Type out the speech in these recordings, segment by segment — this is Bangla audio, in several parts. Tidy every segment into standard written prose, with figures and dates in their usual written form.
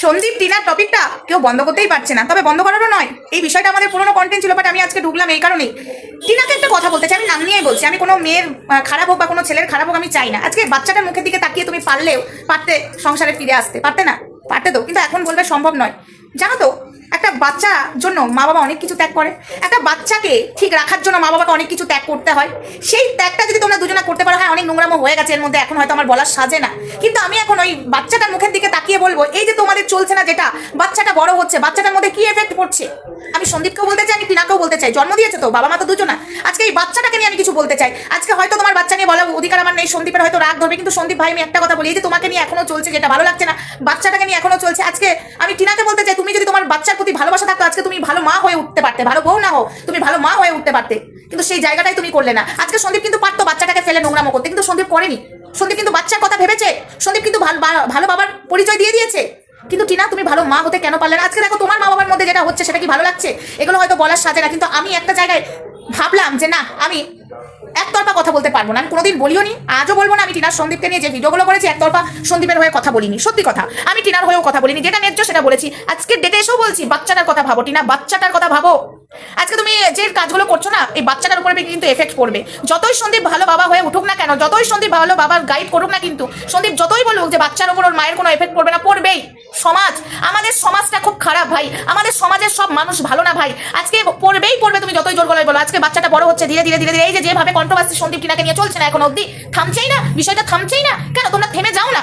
সন্দীপ টিনার টপিকটা কেউ বন্ধ করতেই পারছে না, তবে বন্ধ করারও নয়, এই বিষয়টা আমাদের পুরোনো কন্টেন্ট ছিল, বাট আমি আজকে ঢুকলাম এই কারণেই। টিনাকে একটা কথা বলতে চাই, আমি নাম নিয়েই বলছি, আমি কোনো মেয়ের খারাপ হোক বা কোনো ছেলের খারাপ হোক আমি চাই না। আজকে বাচ্চাটার মুখের দিকে তাকিয়ে তুমি পারতে সংসারে ফিরে আসতে, পারতে না? পারতে তো, কিন্তু এখন বলবে সম্ভব নয়। জানো তো, একটা বাচ্চার জন্য মা বাবা অনেক কিছু ত্যাগ করে, একটা বাচ্চাকে ঠিক রাখার জন্য মা বাবাকে অনেক কিছু ত্যাগ করতে হয়। সেই ত্যাগটা যদি তোমরা দুজনে করতে পারো, হ্যাঁ অনেক নোংরামো হয়ে গেছে এর মধ্যে, এখন হয়তো আমার বলার সাজে না, কিন্তু আমি এখন ওই বাচ্চাটার মুখের দিকে তাকিয়ে বলবো, এই যে তোমাদের চলছে না যেটা, বাচ্চাটা বড় হচ্ছে, বাচ্চাটার মধ্যে কি এফেক্ট পড়ছে। আমি সন্দীপকেও বলতে চাই, আমি টিনাকেও বলতে চাই, জন্ম দিয়েছে তো বাবা মা তো দুজনা। আজকে এই বাচ্চাটাকে নিয়ে আমি কিছু বলতে চাই। আজকে হয়তো তোমার বাচ্চা নিয়ে বলার অধিকার আমার নেই, সন্দীপের হয়তো রাগ ধরবে, কিন্তু সন্দীপ ভাই আমি একটা কথা বলি, এই যে তোমাকে নিয়ে এখনো চলছে যেটা ভালো লাগছে না, বাচ্চাটাকে নিয়ে এখনো চলছে। আজকে আমি টিনাকে বলতে চাই, তুমি যদি তোমার বাচ্চার প্রতি ভালোবাসা থাকতো, আজকে তুমি ভালো মা হয়ে উঠতে পারতে, ভালো বউ না হো, তুমি ভালো মা হয়ে উঠতে পারতে, কিন্তু সেই জায়গাটাই তুমি করলে না। আজকে সন্দীপ কিন্তু পারতো বাচ্চাটাকে ফেলে নোংরামো করতে, কিন্তু সন্দীপ করেনি। সন্দীপ কিন্তু বাচ্চার কথা ভেবেছে, সন্দীপ কিন্তু ভালো বাবার পরিচয় দিয়ে দিয়েছে। কিন্তু টিনা তুমি ভালো মা হতে কেন পারলে না? আজকে দেখো তোমার মা বাবার মধ্যে যেটা হচ্ছে সেটা কি ভালো লাগছে? এগুলো হয়তো বলার সাজে না, কিন্তু আমি একটা জায়গায় ভাবলাম যে না, আমি একতরফা কথা বলতে পারবো না। আমি কোনোদিন বলিও নি, আজও বলবো না। আমি টিনার সন্দীপকে নিয়ে যে ভিডিওগুলো করেছি, একতরফা সন্দীপের হয়ে কথা বলিনি, সত্যি কথা। আমি টিনার হয়েও কথা বলিনি, যেটা ন্যায্য সেটা বলেছি। আজকে ডেটে এসেও বলছি, বাচ্চাটার কথা ভাবো টিনা, বাচ্চাটার কথা ভাবো। আজকে তুমি যে কাজগুলো করছো না, এই বাচ্চাটার উপরে কিন্তু এফেক্ট পড়বে। যতই সন্দীপ ভালো বাবা হয়ে উঠুক না কেন, যতই সন্দীপ ভালো বাবার গাইড করুক না, কিন্তু সন্দীপ যতই বলুক যে বাচ্চার উপর ওর মায়ের কোনো এফেক্ট পড়বে না, পড়বেই। সমাজ, আমাদের সমাজটা খুব খারাপ ভাই, আমাদের সমাজের সব মানুষ ভালো না ভাই। আজকে পড়বেই পড়বে, তুমি যতই জোর গলায় বলো। আজকে বাচ্চাটা বড় হচ্ছে ধীরে ধীরে ধীরে ধীরে, এই যে যেভাবে কন্ট্রোভার্সি সন্দীপ টিনাকে নিয়ে চলছে না এখন অবধি, থামছেই না, বিষয়টা থামছেই না। কেন তোমরা থেমে যাও না?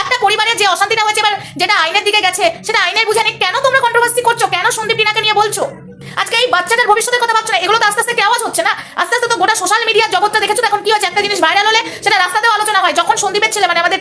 একটা পরিবারের যে অশান্তিটা হয়েছে, এবার যেটা আইনের দিকে গেছে, সেটা আইনের বুঝে নেই, কেন তোমরা কন্ট্রোভার্সি করছো? কেন সন্দীপ টিনাকে নিয়ে বলছো? আজকে এই বাচ্চাটার ভবিষ্যতের কথা ভাবছো না? এগুলো তো আস্তে আস্তে কি আওয়াজ হচ্ছে না? আস্তে আস্তে তো গোটা সোশ্যাল মিডিয়ার জগৎটা দেখেছো তো এখন কি হচ্ছে। একটা জিনিস ভাইরাল হলে সেটা রাস্তাতেও আলোচনা হয়। যখন সন্দীপের ছেলে, মানে আমাদের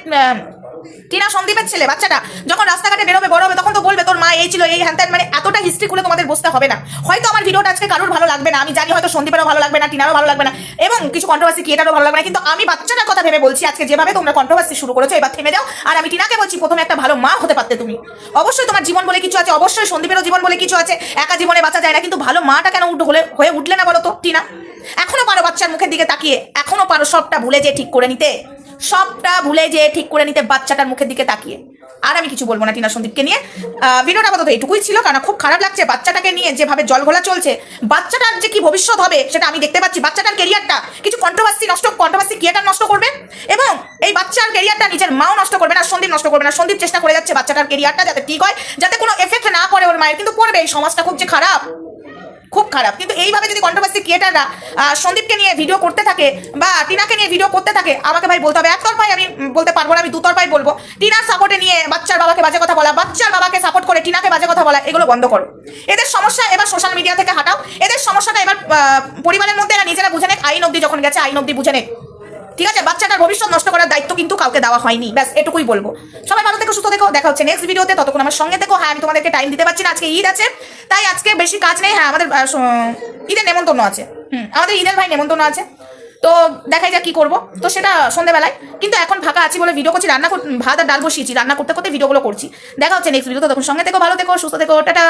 টিনা সন্দীপের ছেলে বাচ্চাটা যখন রাস্তাঘাটে বেরোবে, বড় হবে, তখন তো বলবে তোর মা এই ছিল, এই হ্যান ত্যান, মানে এতটা হিস্ট্রি খুলে তোমাদের বসতে হবে না। হয়তো আমার ভিডিওটা আজকে কারোর ভালো লাগবে না, আমি জানি, হয়তো সন্দীপেরও ভালো লাগবে না, টিনারও ভালো লাগবে না, এবং কিছু কন্ট্রোভার্সি ক্রিয়েটারও ভালো লাগবে না, কিন্তু আমি বাচ্চাটার কথা ভেবে বলছি। আজকে যেভাবে তোমরা কন্ট্রোভার্সি শুরু করেছো, এবার থেমে যাও। আর আমি টিনাকে বলছি, প্রথমে একটা ভালো মা হতে পারতে তুমি। অবশ্যই তোমার জীবন বলে কিছু আছে, অবশ্যই সন্দীপেরও জীবন বলে কিছু আছে, একা জীবনে বাঁচা যায় না, কিন্তু ভালো মাটা কেন হয়ে উঠলে না বলো তো টিনা? এখনো পারো বাচ্চার মুখের দিকে তাকিয়ে, এখনো পারো সবটা ভুলে যে ঠিক করে নিতে, সবটা ভুলে যে ঠিক করে নিতে বাচ্চাটার মুখের দিকে তাকিয়ে। আর আমি কিছু বলবো না টিনা সন্দীপকে নিয়ে। ভিডিওটা আপাতত এইটুকুই ছিল, কারণ খুব খারাপ লাগছে বাচ্চাটাকে নিয়ে যেভাবে জলঘোলা চলছে। বাচ্চাটার যে কি ভবিষ্যৎ হবে সেটা আমি দেখতে পাচ্ছি। বাচ্চাটার ক্যারিয়ারটা কিছু কন্ট্রোভার্সি ক্রিয়েটার নষ্ট করবে, এবং এই বাচ্চার ক্যারিয়ারটা নিজের মাও নষ্ট করবে না, সন্দীপ নষ্ট করবে না। সন্দীপ চেষ্টা করে যাচ্ছে বাচ্চাটার ক্যারিয়ারটা যাতে ঠিক হয়, যাতে কোনো এফেক্ট না পড়ে ওর মায়ের, কিন্তু পড়বে। এই সমাজটা খুব যে খারাপ, খুব খারাপ। কিন্তু এইভাবে যদি কন্ট্রোভার্সি ক্রিয়েটাররা সন্দীপকে নিয়ে ভিডিও করতে থাকে বা টিনাকে নিয়ে ভিডিও করতে থাকে, আমাকে ভাই বলতে হবে, একতরফাই আমি বলতে পারবো না, আমি দুতরফাই বলবো। টিনার সাপোর্টে নিয়ে বাচ্চার বাবাকে বাজে কথা বলা, বাচ্চার বাবাকে সাপোর্ট করে টিনাকে বাজে কথা বলা, এগুলো বন্ধ করো। এদের সমস্যা এবার সোশ্যাল মিডিয়া থেকে হাঁটাও। এদের সমস্যাটা এবার পরিবারের মধ্যে এরা নিজেরা বুঝে নেক। আইন অব্দি যখন গেছে, আইন অব্দি বুঝে নেক, ঠিক আছে? বাচ্চাটার ভবিষ্যৎ নষ্ট করার দায়িত্ব কিন্তু কাউকে দেওয়া হয়নি, ব্যাস এটুকুই বলবো। সবাই ভালো থেকো, সুস্থ থেকো, দেখা হচ্ছে নেক্সট ভিডিওতে। ততক্ষণ আমার সঙ্গে থেকো। হ্যাঁ, আমি তোমাদেরকে টাইম দিতে পারছি না, আজকে ঈদ আছে, তাই আজকে বেশি কাজ নেই। হ্যাঁ, আমাদের ঈদের নেমন্তন্ন আছে, আমাদের ঈদের ভাই নেমন্তন্ন আছে, তো দেখাই যাক কি করবো, তো সেটা সন্ধ্যেবেলায়। কিন্তু এখন ফাঁকা আছি বলে ভিডিও করছি, ভাত আর ডাল বসিয়েছি, রান্না করতে করতে ভিডিওগুলো করছি। দেখা হচ্ছে নেক্সট ভিডিওতে, তখন সঙ্গে থেকো, ভালো থেকো, সুস্থ থেকো, টাটা।